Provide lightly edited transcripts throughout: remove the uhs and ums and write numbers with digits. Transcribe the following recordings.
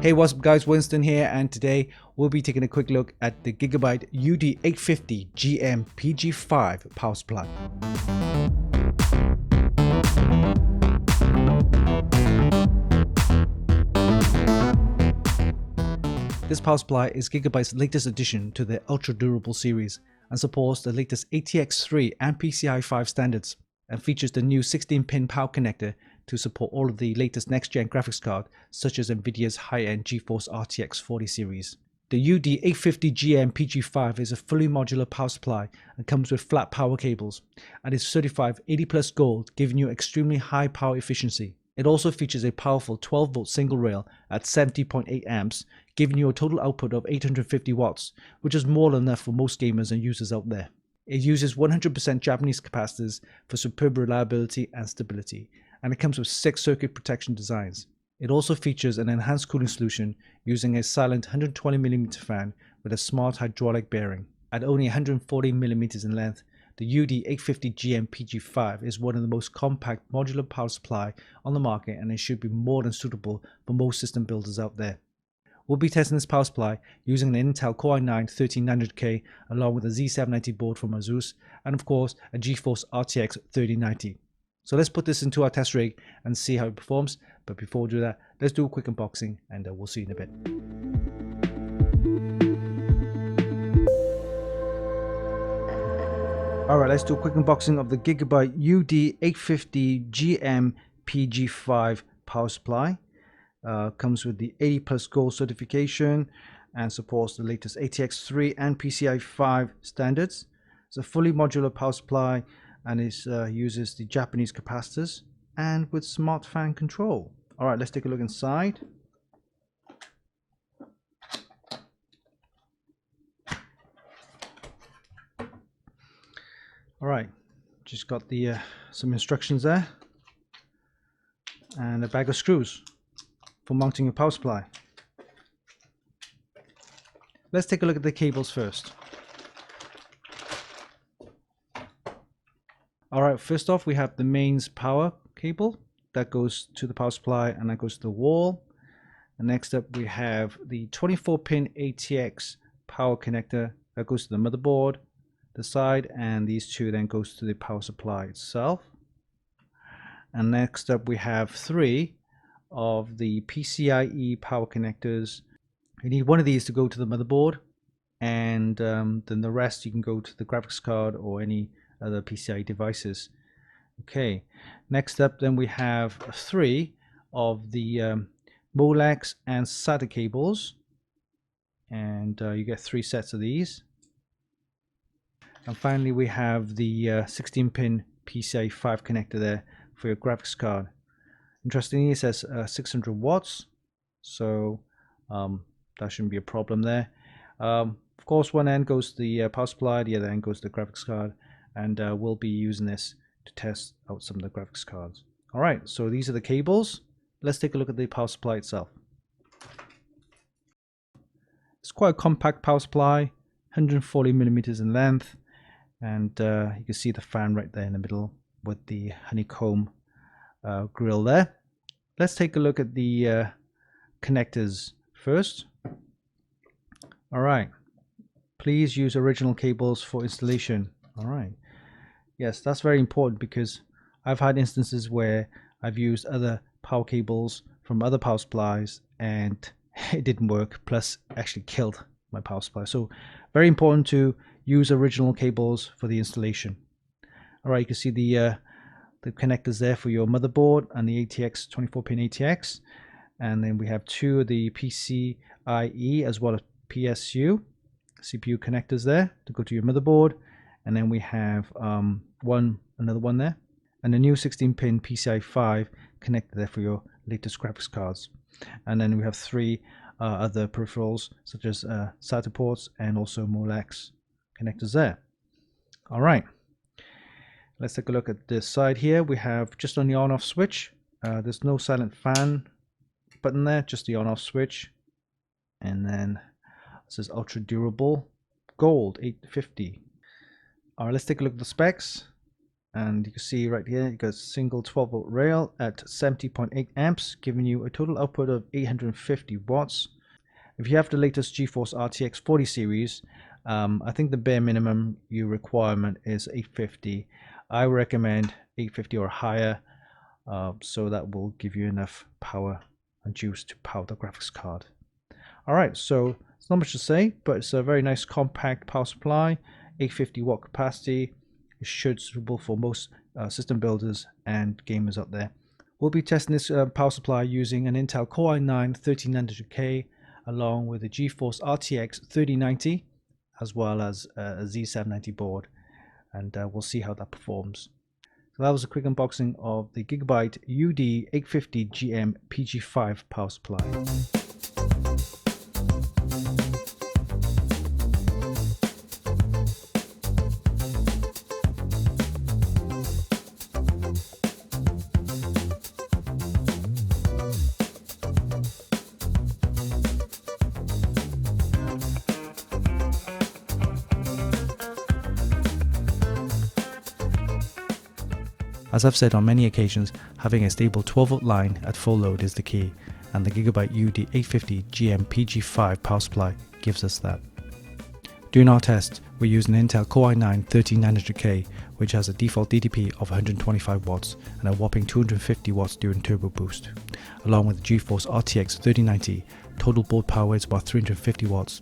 Hey, what's up guys, Winston here, and today we'll be taking a quick look at the Gigabyte UD850GM PG5 power supply. This power supply is Gigabyte's latest addition to the UltraDurable series and supports the latest ATX3 and PCIe 5 standards, and features the new 16-pin power connector to support all of the latest next-gen graphics card such as Nvidia's high-end GeForce RTX 40 series. The UD850GM PG5 is a fully modular power supply and comes with flat power cables, and is certified 80+ gold, giving you extremely high power efficiency. It also features a powerful 12-volt single rail at 70.8 amps, giving you a total output of 850 watts, which is more than enough for most gamers and users out there. It uses 100% Japanese capacitors for superb reliability and stability, and it comes with 6 circuit protection designs. It also features an enhanced cooling solution using a silent 120mm fan with a smart hydraulic bearing. At only 140mm in length, the UD850GM PG5 is one of the most compact modular power supply on the market, and it should be more than suitable for most system builders out there. We'll be testing this power supply using an Intel Core i9-13900K along with a Z790 board from Asus, and of course a GeForce RTX 3090. So let's put this into our test rig and see how it performs. But before we do that, let's do a quick unboxing, and we'll see you in a bit. Alright, let's do a quick unboxing of the Gigabyte UD850GM PG5 power supply. Comes with the 80+ gold certification and supports the latest ATX3 and PCIe 5 standards. It's a fully modular power supply, and it uses the Japanese capacitors and with smart fan control. Alright, let's take a look inside. Alright, just got the some instructions there and a bag of screws for mounting your power supply. Let's take a look at the cables first. Alright, first off we have the mains power cable that goes to the power supply and that goes to the wall. And next up we have the 24-pin ATX power connector that goes to the motherboard, the side, and these two then goes to the power supply itself. And next up we have 3 of the PCIe power connectors. You need one of these to go to the motherboard, and then the rest you can go to the graphics card or any other PCIe devices. Okay, next up then we have 3 of the Molex and SATA cables, and you get 3 sets of these. And finally we have the 16-pin PCIe 5 connector there for your graphics card. Interestingly, it says 600 watts, so that shouldn't be a problem there. Of course, one end goes to the power supply, the other end goes to the graphics card, and we'll be using this to test out some of the graphics cards. Alright, so these are the cables. Let's take a look at the power supply itself. It's quite a compact power supply, 140mm in length, and you can see the fan right there in the middle with the honeycomb grill there. Let's take a look at the connectors first. Alright, please use original cables for installation. Alright, yes, that's very important, because I've had instances where I've used other power cables from other power supplies and it didn't work, plus actually killed my power supply. So very important to use original cables for the installation. Alright, you can see the connectors there for your motherboard and the ATX 24-pin ATX, and then we have 2 of the PCIe as well as PSU CPU connectors there to go to your motherboard, and then we have another one there, and a new 16-pin PCIe 5 connector there for your latest graphics cards. And then we have 3 other peripherals such as SATA ports and also Molex connectors there. Alright, let's take a look at this side here. We have just on the on-off switch. There's no silent fan button there, just the on-off switch. And then it says UltraDurable Gold 850. Alright, let's take a look at the specs. And you can see right here, you got a single 12-volt rail at 70.8 amps, giving you a total output of 850 watts. If you have the latest GeForce RTX 40 series, I think the bare minimum you requirement is 850. I recommend 850 or higher, so that will give you enough power and juice to power the graphics card. Alright, so it's not much to say, but it's a very nice compact power supply, 850 watt capacity. It should be suitable for most system builders and gamers out there. We'll be testing this power supply using an Intel Core i9-13900K along with a GeForce RTX 3090 as well as a Z790 board, and we'll see how that performs. So that was a quick unboxing of the Gigabyte UD850GM PG5 power supply. As I've said on many occasions, having a stable 12-volt line at full load is the key, and the Gigabyte UD850GM PG5 power supply gives us that. During our test, we used an Intel Core i9-13900K, which has a default DDP of 125 watts and a whopping 250 watts during turbo boost. Along with the GeForce RTX 3090, total board power is about 350 watts.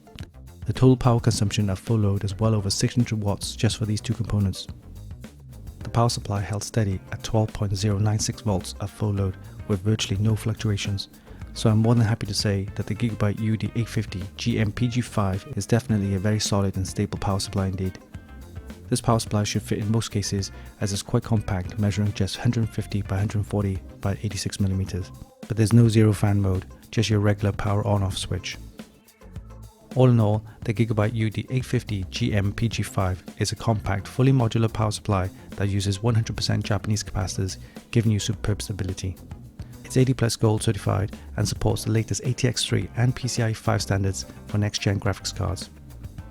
The total power consumption at full load is well over 600 watts just for these two components. The power supply held steady at 12.096 volts at full load with virtually no fluctuations, so I'm more than happy to say that the Gigabyte UD850GM PG5 is definitely a very solid and stable power supply indeed. This power supply should fit in most cases as it's quite compact, measuring just 150 by 140 by 86mm, but there's no zero fan mode, just your regular power on-off switch. All in all, the Gigabyte UD850GM PG5 is a compact, fully modular power supply that uses 100% Japanese capacitors, giving you superb stability. It's 80+ gold certified and supports the latest ATX 3 and PCIe 5 standards for next-gen graphics cards.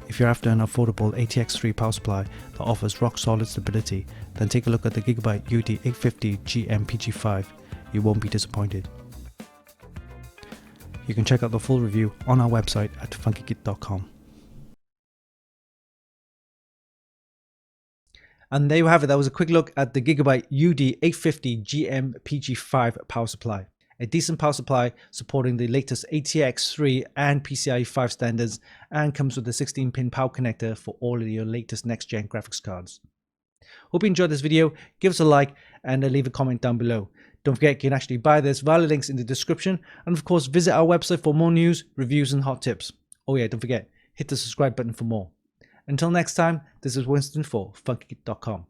If you're after an affordable ATX 3 power supply that offers rock-solid stability, then take a look at the Gigabyte UD850GM PG5. You won't be disappointed. You can check out the full review on our website at funkykit.com. And there you have it. That was a quick look at the Gigabyte UD850GM PG5 power supply. A decent power supply supporting the latest ATX 3 and PCIe 5 standards, and comes with a 16-pin power connector for all of your latest next-gen graphics cards. Hope you enjoyed this video. Give us a like and leave a comment down below. Don't forget, you can actually buy this via the links in the description, and of course visit our website for more news, reviews and hot tips. Oh yeah, don't forget, hit the subscribe button for more. Until next time, this is Winston for Funkykit.com.